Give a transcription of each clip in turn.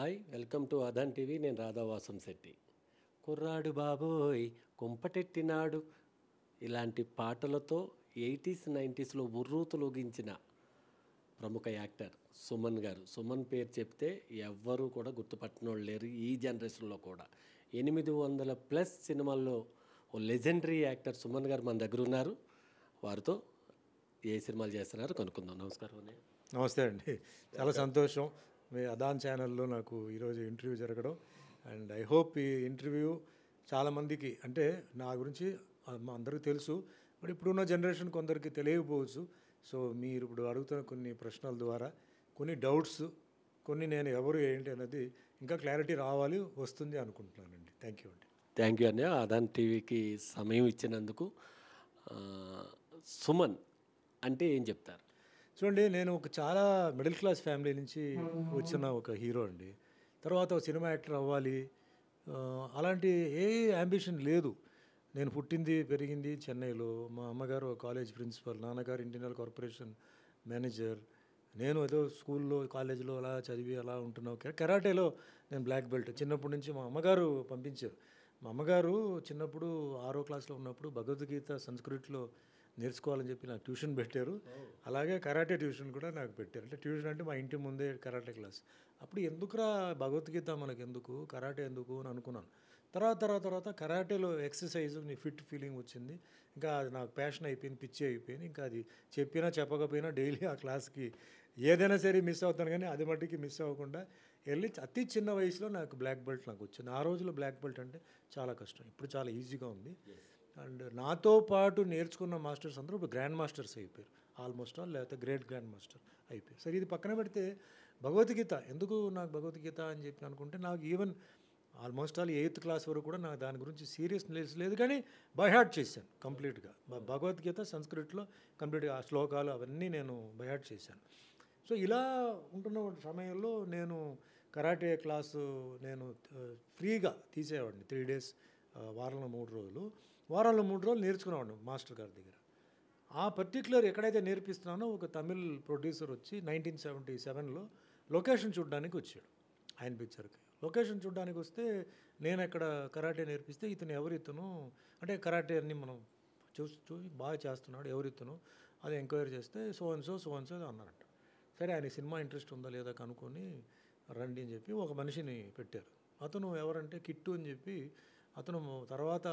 Hi welcome to Adaan TV. నేను రాధావాసం శెట్టి. కుర్రాడు బాబోయ్ కుంపటెట్టినాడు ఇలాంటి పాటలతో 80s 90sలో ఉర్రూతలూగించిన ప్రముఖ యాక్టర్ సుమన్ గారు. సుమన్ పేరు చెప్తే ఎవ్వరూ కూడా గుర్తుపట్టినోళ్ళు లేరు ఈ జనరేషన్లో కూడా. 800+ సినిమాల్లో ఓ లెజెండరీ యాక్టర్ సుమన్ గారు మన దగ్గర ఉన్నారు. వారితో ఏ సినిమాలు చేస్తున్నారు కనుక్కుందాం. నమస్కారం అన్నయ్య. నమస్తే అండి. చాలా సంతోషం మీ అదాన్ ఛానల్లో నాకు ఈరోజు ఇంటర్వ్యూ జరగడం. అండ్ ఐ హోప్ ఈ ఇంటర్వ్యూ చాలామందికి, అంటే నా గురించి మా అందరికీ తెలుసు, బట్ ఇప్పుడున్న జనరేషన్ కొందరికి తెలియకపోవచ్చు. సో మీరు ఇప్పుడు అడుగుతున్న కొన్ని ప్రశ్నల ద్వారా కొన్ని డౌట్స్, కొన్ని నేను ఎవరు ఏంటి అనేది ఇంకా క్లారిటీ రావాలి, వస్తుంది అనుకుంటున్నానండి. థ్యాంక్ యూ అండి. థ్యాంక్ యూ అన్నయ్య, అదాన్ టీవీకి సమయం ఇచ్చినందుకు. సుమన్ అంటే ఏం చెప్తారు? చూడండి, నేను ఒక చాలా మిడిల్ క్లాస్ ఫ్యామిలీ నుంచి వచ్చిన ఒక హీరో అండి. తర్వాత ఒక సినిమా యాక్టర్ అవ్వాలి అలాంటి ఏ అంబిషన్ లేదు. నేను పుట్టింది పెరిగింది చెన్నైలో. మా అమ్మగారు కాలేజ్ ప్రిన్సిపల్, నాన్నగారు ఇండియన్ కార్పొరేషన్ మేనేజర్. నేను ఏదో స్కూల్లో కాలేజీలో అలా చదివి అలా ఉంటున్నాను. కరాటేలో నేను బ్లాక్ బెల్ట్. చిన్నప్పటి నుంచి మా అమ్మగారు పంపించారు. మా అమ్మగారు చిన్నప్పుడు 6వ క్లాస్లో ఉన్నప్పుడు భగవద్గీత సంస్కృతిలో నేర్చుకోవాలని చెప్పి నాకు ట్యూషన్ పెట్టారు. అలాగే కరాటే ట్యూషన్ కూడా నాకు పెట్టారు. అంటే ట్యూషన్ అంటే మా ఇంటి ముందే కరాటే క్లాస్. అప్పుడు ఎందుకురా భగవద్గీత మనకు ఎందుకు, కరాటే ఎందుకు అని అనుకున్నాను. తర్వాత కరాటేలో ఎక్సర్సైజ్ నీ ఫిట్ ఫీలింగ్ వచ్చింది. ఇంకా అది నాకు ప్యాషన్ అయిపోయింది, పిచ్చి అయిపోయింది. ఇంకా అది చెప్పినా చెప్పకపోయినా డైలీ ఆ క్లాస్కి ఏదైనా సరే మిస్ అవుతాను, కానీ అది మట్టికి మిస్ అవ్వకుండా వెళ్ళి అతి చిన్న వయసులో నాకు బ్లాక్ బెల్ట్ నాకు వచ్చింది. ఆ రోజుల్లో బ్లాక్ బెల్ట్ అంటే చాలా కష్టం, ఇప్పుడు చాలా ఈజీగా ఉంది. అండ్ నాతో పాటు నేర్చుకున్న మాస్టర్స్ అందరూ ఇప్పుడు గ్రాండ్ మాస్టర్స్ అయిపోయారు ఆల్మోస్ట్ ఆల్, లేకపోతే గ్రేట్ గ్రాండ్ మాస్టర్ అయిపోయారు. సరే, ఇది పక్కన పెడితే భగవద్గీత ఎందుకు నాకు భగవద్గీత అని చెప్పి అనుకుంటే, నాకు even almost all 8th class వరకు కూడా నాకు దాని గురించి సీరియస్నెస్ లేదు, కానీ బై హార్ట్ చేశాను కంప్లీట్గా. భగవద్గీత సంస్కృతిలో కంప్లీట్గా ఆ శ్లోకాలు అవన్నీ నేను బై హార్ట్ చేశాను. సో ఇలా ఉంటున్న సమయంలో నేను కరాటే క్లాసు నేను ఫ్రీగా తీసేవాడిని. 3 days, వారంలో 3 రోజులు. వారంలో 3 రోజులు నేర్చుకునేవాడిని మాస్టర్ గారి దగ్గర. ఆ పర్టిక్యులర్ ఎక్కడైతే నేర్పిస్తున్నానో ఒక తమిళ్ ప్రొడ్యూసర్ వచ్చి 1977లో లొకేషన్ చూడడానికి వచ్చాడు ఆయన పిక్చర్కి. లొకేషన్ చూడడానికి వస్తే నేను ఎక్కడ కరాటే నేర్పిస్తే, ఇతను ఎవరితను అంటే కరాటే అన్ని మనం చూసి బాగా చేస్తున్నాడు, ఎవరితను అది ఎంక్వైరీ చేస్తే సో అండ్ సో అన్నారంట. సరే, ఆయన సినిమా ఇంట్రెస్ట్ ఉందా లేదా కనుక్కొని రండి అని చెప్పి ఒక మనిషిని పెట్టారు. అతను ఎవరంటే కిట్టు అని చెప్పి, అతను తర్వాత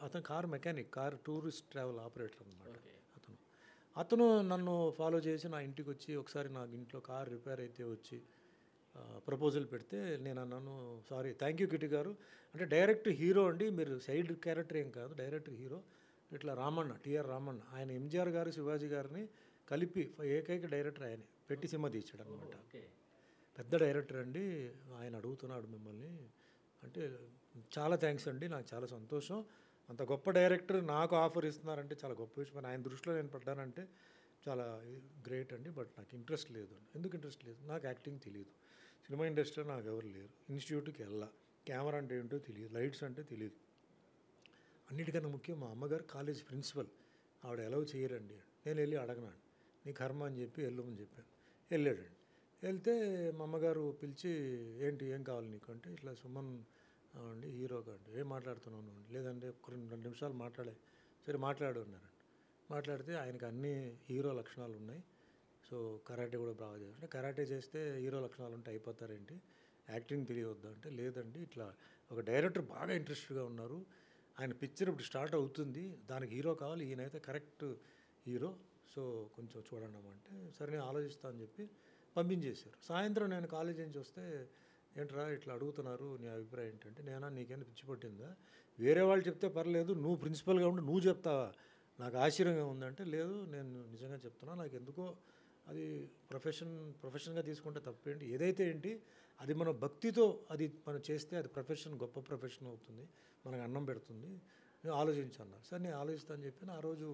అతను car mechanic, car tourist travel operator అనమాట. అతను నన్ను ఫాలో చేసి నా ఇంటికి వచ్చి ఒకసారి నాకు ఇంట్లో కార్ రిపేర్ అయితే వచ్చి ప్రపోజల్ పెడితే నేను అన్నాను, సారీ, థ్యాంక్ యూ కిట్టి గారు, అంటే డైరెక్ట్ హీరో అండి మీరు, సైడ్ క్యారెక్టర్ ఏం కాదు, డైరెక్ట్ హీరో. ఇట్లా రామన్న, టిఆర్ రామన్న, ఆయన ఎంజిఆర్ గారు శివాజీ గారిని కలిపి ఏకైక డైరెక్టర్ ఆయనే పెట్టి సినిమా తీసాడు అనమాట. పెద్ద డైరెక్టర్ అండి, ఆయన అడుగుతున్నాడు మిమ్మల్ని అంటే, చాలా థ్యాంక్స్ అండి, నాకు చాలా సంతోషం, అంత గొప్ప డైరెక్టర్ నాకు ఆఫర్ ఇస్తున్నారంటే చాలా గొప్ప విషయం. ఆయన దృష్టిలో నేను పడ్డానంటే చాలా గ్రేట్ అండి, బట్ నాకు ఇంట్రెస్ట్ లేదు. ఎందుకు ఇంట్రెస్ట్ లేదు? నాకు యాక్టింగ్ తెలియదు, సినిమా ఇండస్ట్రీలో నాకు ఎవరు లేరు, ఇన్స్టిట్యూట్కి వెళ్ళా, కెమెరా అంటే ఏంటో తెలియదు, లైట్స్ అంటే తెలియదు. అన్నిటికన్నా ముఖ్యం మా అమ్మగారు కాలేజ్ ప్రిన్సిపల్, ఆవిడ ఎలా చేయరండి. నేను వెళ్ళి అడగనాను, నీ కర్మ అని చెప్పి వెళ్ళమని చెప్పాను. వెళ్ళాడండి. వెళ్తే మా అమ్మగారు పిలిచి, ఏంటి ఏం కావాలి నీకు అంటే, ఇట్లా సుమన్ అండి హీరోగా అంటే, ఏం మాట్లాడుతున్నాను అండి, లేదంటే ఒక 2 నిమిషాలు మాట్లాడే. సరే మాట్లాడు అన్నారండి. మాట్లాడితే ఆయనకి అన్ని హీరో లక్షణాలు ఉన్నాయి, సో కరాటే కూడా బాగా చేస్తే, కరాటే చేస్తే హీరో లక్షణాలు ఉంటే అయిపోతారేంటి, యాక్టింగ్ తెలియవద్దా అంటే, లేదండి ఇట్లా ఒక డైరెక్టర్ బాగా ఇంట్రెస్ట్గా ఉన్నారు, ఆయన పిక్చర్ ఇప్పుడు స్టార్ట్ అవుతుంది, దానికి హీరో కావాలి, ఈయనైతే కరెక్ట్ హీరో, సో కొంచెం చూడండి అంటే, సరే నేను ఆలోచిస్తా అని చెప్పి పంపించేశారు. సాయంత్రం నేను కాలేజీ నుంచి వస్తే, ఏంట్రా ఇట్లా అడుగుతున్నారు, నీ అభిప్రాయం ఏంటంటే, నేనా నీకేమైనా పిచ్చి పట్టిందా, వేరే వాళ్ళు చెప్తే పర్లేదు, నువ్వు ప్రిన్సిపల్గా ఉండి నువ్వు చెప్తావా, నాకు ఆశ్చర్యంగా ఉందంటే, లేదు నేను నిజంగా చెప్తున్నా, నాకు ఎందుకో అది ప్రొఫెషన్గా తీసుకుంటే తప్పేంటి, ఏదైతే ఏంటి అది మన భక్తితో అది మనం చేస్తే అది ప్రొఫెషన్, గొప్ప ప్రొఫెషన్ అవుతుంది, మనకు అన్నం పెడుతుంది, నేను ఆలోచించన్నా. సరే నేను ఆలోచిస్తాను చెప్పి ఆ రోజు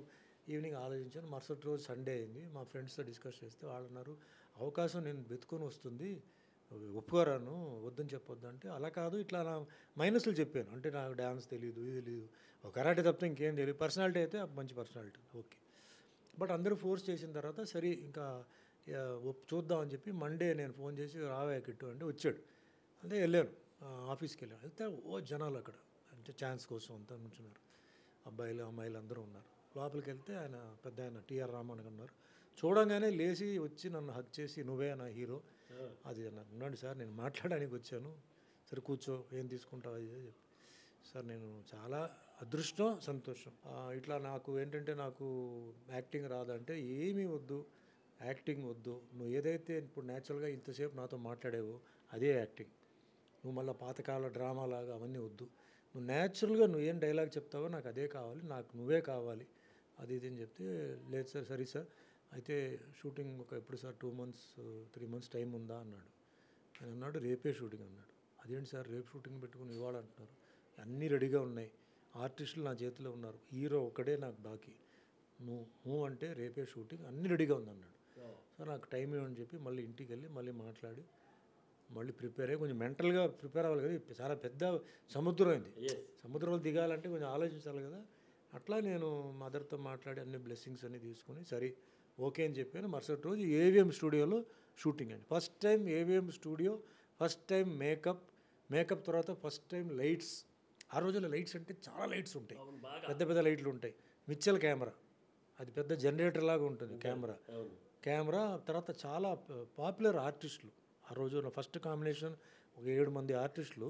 ఈవినింగ్ ఆలోచించాను. మరుసటి రోజు సండే అయింది. మా ఫ్రెండ్స్తో డిస్కస్ చేస్తే వాళ్ళు అన్నారు, అవకాశం నేను వెతుకొని వస్తుంది, ఒప్పుకోరాను, వద్దని చెప్పొద్దు అంటే, అలా కాదు ఇట్లా నా మైనస్లు చెప్పాను. అంటే నాకు డ్యాన్స్ తెలియదు, ఇది తెలియదు, ఒక కరాటే తప్పితే ఇంకేం తెలియదు, పర్సనాలిటీ అయితే మంచి పర్సనాలిటీ ఓకే. బట్ అందరూ ఫోర్స్ చేసిన తర్వాత సరే ఇంకా చూద్దామని చెప్పి మండే నేను ఫోన్ చేసి రావే కిట్టు అంటే వచ్చాడు. అదే వెళ్ళాను, ఆఫీస్కి వెళ్ళాను. వెళ్తే జనాలు అక్కడ అంటే ఛాన్స్ కోసం అంతా నుంచున్నారు, అబ్బాయిలు అమ్మాయిలు అందరూ ఉన్నారు. లోపలికి వెళ్తే ఆయన పెద్ద ఆయన టిఆర్ రామన్ ఉన్నారు. చూడంగానే లేచి వచ్చి నన్ను హక్ చేసి నువ్వే నా హీరో అది అన్నారు. ఉన్నాడు సార్, నేను మాట్లాడడానికి వచ్చాను, సరే కూర్చో, ఏం తీసుకుంటావు అది చెప్పి. సార్ నేను చాలా అదృష్టం, సంతోషం. ఇట్లా నాకు ఏంటంటే నాకు యాక్టింగ్ రాదంటే ఏమీ వద్దు, యాక్టింగ్ వద్దు, నువ్వు ఏదైతే ఇప్పుడు న్యాచురల్గా ఇంతసేపు నాతో మాట్లాడేవో అదే యాక్టింగ్. నువ్వు మళ్ళీ పాతకాల డ్రామా లాగా అవన్నీ వద్దు, నువ్వు న్యాచురల్గా నువ్వు ఏం డైలాగ్ చెప్తావో నాకు అదే కావాలి, నాకు నువ్వే కావాలి అది ఇది అని చెప్తే, లేదు సార్, సరే సార్, అయితే షూటింగ్ ఒక ఎప్పుడు సార్ 2 months 3 months టైం ఉందా అన్నాడు. ఆయన అన్నాడు రేపే షూటింగ్ అన్నాడు. అదేంటి సార్ రేపు షూటింగ్ పెట్టుకుని ఇవాళ అంటున్నారు, అన్నీ రెడీగా ఉన్నాయి, ఆర్టిస్టులు నా చేతిలో ఉన్నారు, హీరో ఒక్కడే నాకు బాకీ, నువ్వు అంటే రేపే షూటింగ్, అన్నీ రెడీగా ఉందన్నాడు. సార్ నాకు టైం ఇవ్వని చెప్పి మళ్ళీ ఇంటికి వెళ్ళి మళ్ళీ మాట్లాడి మళ్ళీ ప్రిపేర్ అయ్యి, కొంచెం మెంటల్గా ప్రిపేర్ అవ్వాలి కదా, చాలా పెద్ద సముద్రం అయింది, సముద్రంలో దిగాలంటే కొంచెం ఆలోచించాలి కదా. అట్లా నేను మదర్తో మాట్లాడి అన్ని బ్లెస్సింగ్స్ అన్నీ తీసుకుని సరే ఓకే అని చెప్పాను. మరుసటి రోజు ఏవిఎం స్టూడియోలో షూటింగ్ అండి. First time AVM studio, first time makeup తర్వాత ఫస్ట్ టైం లైట్స్. ఆ రోజుల్లో లైట్స్ అంటే చాలా లైట్స్ ఉంటాయి, పెద్ద పెద్ద లైట్లు ఉంటాయి. మిక్చర్ కెమెరా, అది పెద్ద జనరేటర్ లాగా ఉంటుంది కెమెరా. తర్వాత చాలా పాపులర్ ఆర్టిస్టులు ఆ రోజు ఫస్ట్ కాంబినేషన్ ఒక 7 మంది ఆర్టిస్టులు.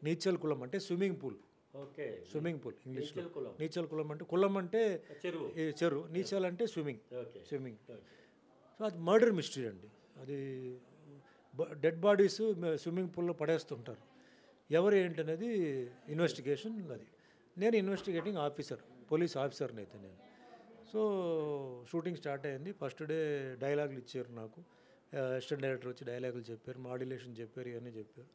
నీచల్ కులం అంటే స్విమ్మింగ్ పూల్ ఇంగ్లీష్లో. నీచల్ కులం అంటే కులం అంటే చెరువు, నీచల్ అంటే స్విమ్మింగ్. సో అది మర్డర్ మిస్టరీ అండి. అది డెడ్ బాడీస్ స్విమ్మింగ్ పూల్లో పడేస్తుంటారు, ఎవరు ఏంటనేది ఇన్వెస్టిగేషన్. అది నేను ఇన్వెస్టిగేటింగ్ ఆఫీసర్, పోలీస్ ఆఫీసర్ని అయితే నేను. సో షూటింగ్ స్టార్ట్ అయింది. ఫస్ట్ డే డైలాగులు ఇచ్చారు నాకు, అసిస్టెంట్ డైరెక్టర్ వచ్చి డైలాగులు చెప్పారు, మాడ్యులేషన్ చెప్పారు, ఇవన్నీ చెప్పారు.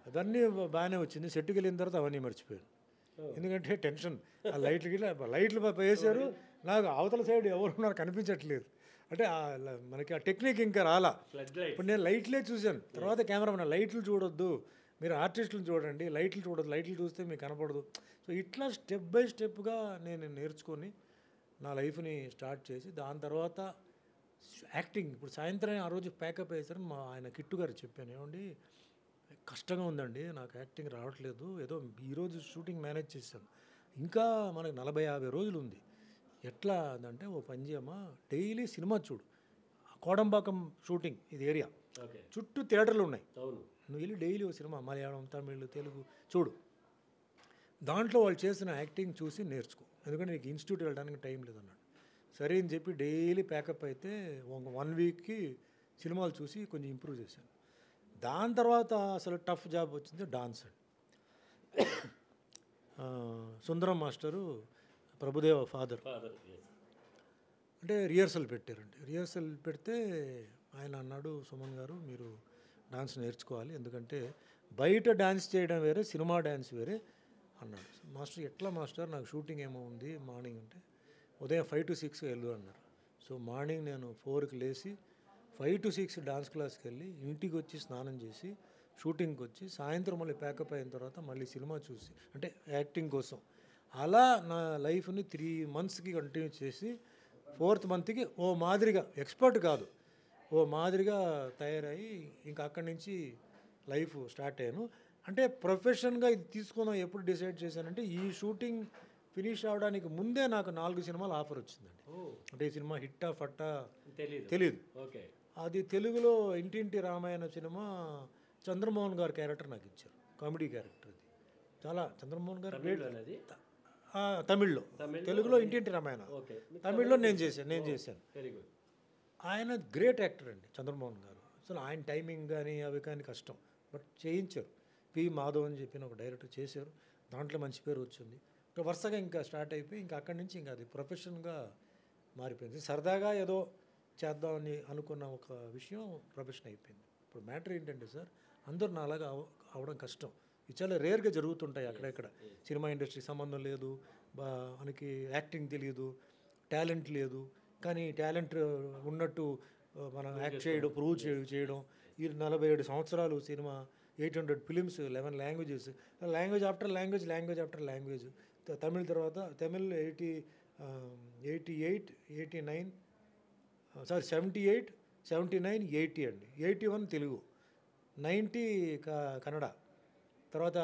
అవన్నీ బాగానే వచ్చింది. సెట్కి వెళ్ళిన తర్వాత అవన్నీ మర్చిపోయాను, ఎందుకంటే టెన్షన్. ఆ లైట్లు వేసారు, నాకు అవతల సైడ్ ఎవరున్నారు కనిపించట్లేదు, అంటే మనకి ఆ టెక్నిక్ ఇంకా రాలా. ఇప్పుడు నేను లైట్లే చూశాను, తర్వాత కెమెరామెన్ లైట్లు చూడొద్దు, మీరు ఆర్టిస్టులు చూడండి, లైట్లు చూడొద్దు, లైట్లు చూస్తే మీకు కనపడదు. సో ఇట్లా స్టెప్ బై స్టెప్గా నేను నేర్చుకొని నా లైఫ్ని స్టార్ట్ చేసి, దాని తర్వాత యాక్టింగ్. ఇప్పుడు సాయంత్రం ఆ రోజు ప్యాకప్ అయ్యేసరికి మా ఆయన కిట్టు గారు చెప్పాను, ఏమండి కష్టంగా ఉందండి, నాకు యాక్టింగ్ రావట్లేదు, ఏదో ఈరోజు షూటింగ్ మేనేజ్ చేశాను, ఇంకా మనకు 40-50 రోజులు ఉంది, ఎట్లా అంటే ఓ పని చేయమ్మా, డైలీ సినిమా చూడు, కోడంబాకం షూటింగ్ ఇది ఏరియా, చుట్టూ థియేటర్లు ఉన్నాయి, నువ్వు వెళ్ళి డైలీ ఓ సినిమా మలయాళం, తమిళ్, తెలుగు చూడు, దాంట్లో వాళ్ళు చేసిన యాక్టింగ్ చూసి నేర్చుకో, ఎందుకంటే నీకు ఇన్స్టిట్యూట్ వెళ్ళడానికి టైం లేదన్నాడు. సరే అని చెప్పి డైలీ ప్యాకప్ అయితే 1 వీక్కి సినిమాలు చూసి కొంచెం ఇంప్రూవ్ చేశాను. దాని తర్వాత అసలు టఫ్ జాబ్ వచ్చింది డాన్స్ అండి. సుందరం మాస్టరు ప్రభుదేవ ఫాదర్ అంటే రిహర్సల్ పెట్టారండి. రిహర్సల్ పెడితే ఆయన అన్నాడు, సుమన్ గారు మీరు డాన్స్ నేర్చుకోవాలి, ఎందుకంటే బయట డాన్స్ చేయడం వేరే, సినిమా డాన్స్ వేరే అన్నాడు. మాస్టర్ ఎట్లా మాస్టర్, నాకు షూటింగ్ ఏమో ఉంది మార్నింగ్ అంటే, ఉదయం 5 to 6 వెళ్ళు అన్నారు. సో మార్నింగ్ నేను 4కి లేచి 5 to 6 డాన్స్ క్లాస్కి వెళ్ళి ఇంటికి వచ్చి స్నానం చేసి షూటింగ్కి వచ్చి సాయంత్రం మళ్ళీ ప్యాకప్ అయిన తర్వాత మళ్ళీ సినిమా చూసి, అంటే యాక్టింగ్ కోసం అలా నా లైఫ్ని 3 monthsకి కంటిన్యూ చేసి 4th monthకి ఓ మాదిరిగా, ఎక్స్పర్ట్ కాదు, ఓ మాదిరిగా తయారయ్యి ఇంకా అక్కడి నుంచి లైఫ్ స్టార్ట్ అయ్యాను. అంటే ప్రొఫెషన్గా ఇది తీసుకుందాం ఎప్పుడు డిసైడ్ చేశానంటే, ఈ షూటింగ్ ఫినిష్ అవడానికి ముందే నాకు 4 సినిమాలు ఆఫర్ వచ్చిందండి. అంటే ఈ సినిమా హిట్టా ఫట్టా తెలీదు. అది తెలుగులో ఇంటింటి రామాయణ సినిమా, చంద్రమోహన్ గారి క్యారెక్టర్ నాకు ఇచ్చారు, కామెడీ క్యారెక్టర్. అది చాలా చంద్రమోహన్ గారు గ్రేట్. తమిళ్లో, తెలుగులో ఇంటింటి రామాయణ, తమిళ్లో నేను చేశాను. ఆయన గ్రేట్ యాక్టర్ అండి చంద్రమోహన్ గారు. అసలు ఆయన టైమింగ్ కానీ అవి కానీ కష్టం, బట్ చేయించారు. పి మాధవ్ అని చెప్పిన ఒక డైరెక్టర్ చేశారు, దాంట్లో మంచి పేరు వచ్చింది. ఇంకా వరుసగా ఇంకా స్టార్ట్ అయిపోయి ఇంకా అక్కడి నుంచి ఇంకా అది ప్రొఫెషన్గా మారిపోయింది. సరదాగా ఏదో చేద్దామని అనుకున్న ఒక విషయం ప్రొఫెషన్ అయిపోయింది. ఇప్పుడు మ్యాటర్ ఏంటంటే సార్, అందరూ నాలాగా అవడం కష్టం, ఇవి చాలా రేర్గా జరుగుతుంటాయి అక్కడెక్కడ. సినిమా ఇండస్ట్రీ సంబంధం లేదు, మనకి యాక్టింగ్ తెలియదు, టాలెంట్ లేదు, కానీ టాలెంట్ ఉన్నట్టు మనం యాక్ట్ చేయడం, ప్రూవ్ చేయడం. ఈ 47 సంవత్సరాలు cinema, 800 films, 11 languages, language after language, language after language. Tamil తర్వాత తమిళ్ 88, 89, 78, 79, 80 అండి, 81 తెలుగు. 90 కన్నడ, తర్వాత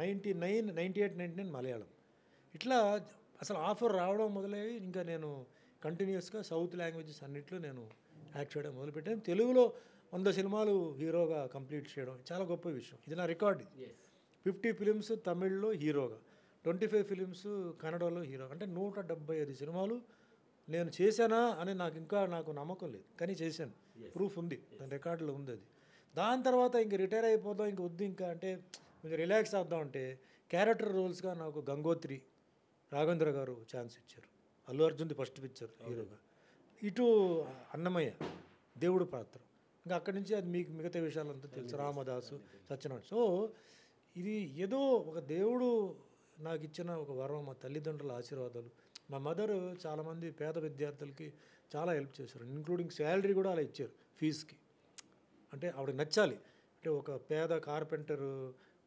99, 98, 99 మలయాళం. ఇట్లా అసలు ఆఫర్ రావడం మొదలయ్యి ఇంకా నేను కంటిన్యూస్గా సౌత్ లాంగ్వేజెస్ అన్నిట్లో నేను యాక్ట్ చేయడం మొదలుపెట్టాను. తెలుగులో 100 సినిమాలు హీరోగా కంప్లీట్ చేయడం చాలా గొప్ప విషయం. ఇది నా రికార్డ్. 50 ఫిలిమ్స్ తమిళ్లో హీరోగా, 25 ఫిలిమ్స్ కన్నడలో హీరో, అంటే 175 సినిమాలు నేను చేశానా అని నాకు నమ్మకం లేదు, కానీ చేశాను. ప్రూఫ్ ఉంది, దాని రికార్డులో ఉంది అది. దాని తర్వాత ఇంక రిటైర్ అయిపోదాం, ఇంక వద్దు ఇంకా అంటే కొంచెం రిలాక్స్ అవుదాం అంటే క్యారెక్టర్ రోల్స్గా నాకు గంగోత్రి, రాఘవేంద్ర గారు ఛాన్స్ ఇచ్చారు. అల్లు అర్జున్ది ఫస్ట్ పిక్చర్ హీరోగా. ఇటు అన్నమయ్య దేవుడు పాత్ర. ఇంకా అక్కడి నుంచి అది మీకు మిగతా విషయాలంతా తెలుసు, రామదాసు, సత్యనారాయణ. సో ఇది ఏదో ఒక దేవుడు నాకు ఇచ్చిన ఒక వరం, మా తల్లిదండ్రుల ఆశీర్వాదాలు. మా మదర్ చాలామంది పేద విద్యార్థులకి చాలా హెల్ప్ చేశారు, ఇంక్లూడింగ్ శాలరీ కూడా అలా ఇచ్చారు ఫీజుకి. అంటే ఆవిడకి నచ్చాలి, అంటే ఒక పేద కార్పెంటర్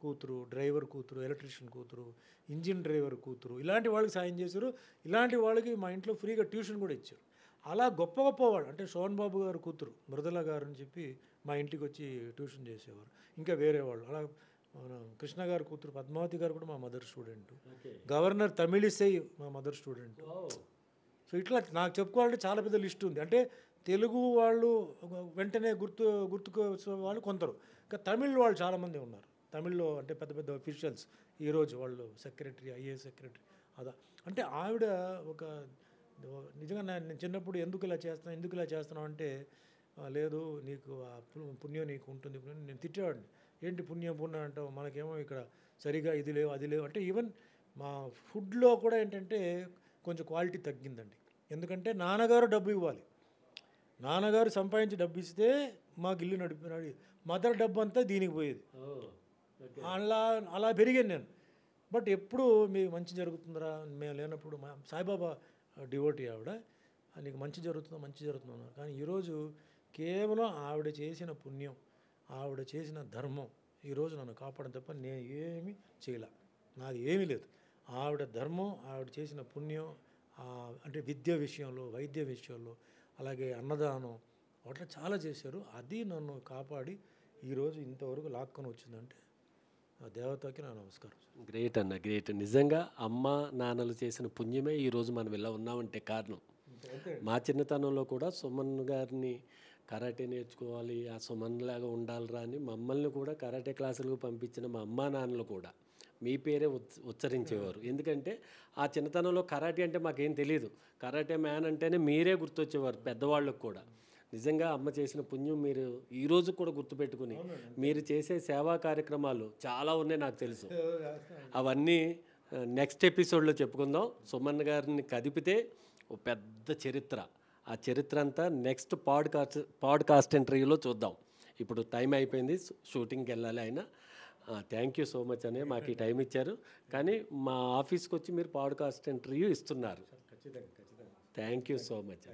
కూతురు, డ్రైవర్ కూతురు, ఎలక్ట్రీషియన్ కూతురు, ఇంజిన్ డ్రైవర్ కూతురు, ఇలాంటి వాళ్ళకి సాయం చేశారు. ఇలాంటి వాళ్ళకి మా ఇంట్లో ఫ్రీగా ట్యూషన్ కూడా ఇచ్చారు. అలా గొప్ప గొప్పవాళ్ళు, అంటే సోహన్ బాబు గారు కూతురు మృదుల గారు అని చెప్పి మా ఇంటికి వచ్చి ట్యూషన్ చేసేవారు. ఇంకా వేరే వాళ్ళు అలా మన కృష్ణ గారు కూతురు పద్మావతి గారు కూడా మా మదర్ స్టూడెంట్. గవర్నర్ తమిళిసై మా మదర్ స్టూడెంట్. సో ఇట్లా నాకు చెప్పుకోవాలంటే చాలా పెద్ద లిస్ట్ ఉంది. అంటే తెలుగు వాళ్ళు వెంటనే గుర్తుకు వాళ్ళు కొందరు, ఇంకా తమిళ్ వాళ్ళు చాలామంది ఉన్నారు. తమిళ్లో అంటే పెద్ద పెద్ద అఫీషియల్స్ ఈరోజు వాళ్ళు సెక్రటరీ, ఐఏఎస్ సెక్రటరీ. అదా అంటే ఆవిడ ఒక నిజంగా నేను చిన్నప్పుడు ఎందుకు ఇలా చేస్తున్నావు అంటే, లేదు నీకు ఆ పుణ్యం నీకు ఉంటుంది. నేను తిట్టేవాడిని, ఏంటి పుణ్యం అంటావు, మనకేమో ఇక్కడ సరిగా ఇది లేవు అది లేవు అంటే. ఈవెన్ మా ఫుడ్లో కూడా ఏంటంటే కొంచెం క్వాలిటీ తగ్గిందండి. ఎందుకంటే నాన్నగారు డబ్బు ఇవ్వాలి, నాన్నగారు సంపాదించి డబ్బు ఇస్తే మాకు ఇల్లు నడిపినాడు, మదర్ డబ్బు అంతా దీనికి పోయేది. అలా పెరిగాను నేను. బట్ ఎప్పుడు మీకు మంచి జరుగుతుందిరా, మేము లేనప్పుడు మా సాయిబాబా డివోటీ ఆవిడ, నీకు మంచి జరుగుతుందా. కానీ ఈరోజు కేవలం ఆవిడ చేసిన పుణ్యం, ఆవిడ చేసిన ధర్మం ఈరోజు నన్ను కాపాడడం తప్ప నేను ఏమీ చేయలే, నాది ఏమీ లేదు. ఆవిడ ధర్మం, ఆవిడ చేసిన పుణ్యం, అంటే విద్య విషయంలో, వైద్య విషయంలో, అలాగే అన్నదానం, అట్లా చాలా చేశారు. అది నన్ను కాపాడి ఈరోజు ఇంతవరకు లాక్కొని వచ్చిందంటే ఆ దేవతకి నా నమస్కారం. గ్రేట్ అన్న, గ్రేట్. నిజంగా అమ్మ నాన్నలు చేసిన పుణ్యమే ఈరోజు మనం ఇలా ఉన్నామంటే కారణం. మా చిన్నతనంలో కూడా సుమన్ గారిని కరాటే నేర్చుకోవాలి, ఆ సుమన్ లాగా ఉండాలిరా అని మమ్మల్ని కూడా కరాటే క్లాసులకు పంపించిన మా అమ్మా నాన్నలు కూడా మీ పేరే ఉచ్చరించేవారు. ఎందుకంటే ఆ చిన్నతనంలో కరాటే అంటే మాకేం తెలియదు, కరాటే మ్యాన్ అంటేనే మీరే గుర్తొచ్చేవారు పెద్దవాళ్ళకు కూడా. నిజంగా అమ్మ చేసిన పుణ్యం మీరు ఈరోజు కూడా గుర్తుపెట్టుకుని మీరు చేసే సేవా కార్యక్రమాలు చాలా ఉన్నాయి నాకు తెలుసు. అవన్నీ నెక్స్ట్ ఎపిసోడ్లో చెప్పుకుందాం. సుమన్ గారిని కదిపితే ఓ పెద్ద చరిత్ర, ఆ చరిత్ర అంతా నెక్స్ట్ పాడ్కాస్ట్ ఇంటర్వ్యూలో చూద్దాం. ఇప్పుడు టైం అయిపోయింది, షూటింగ్కి వెళ్ళాలి ఆయన. థ్యాంక్ యూ సో మచ్ అనే మాకు ఈ టైం ఇచ్చారు. కానీ మా ఆఫీస్కి వచ్చి మీరు పాడ్కాస్ట్ ఇంటర్వ్యూ ఇస్తున్నారు. Thank you so much.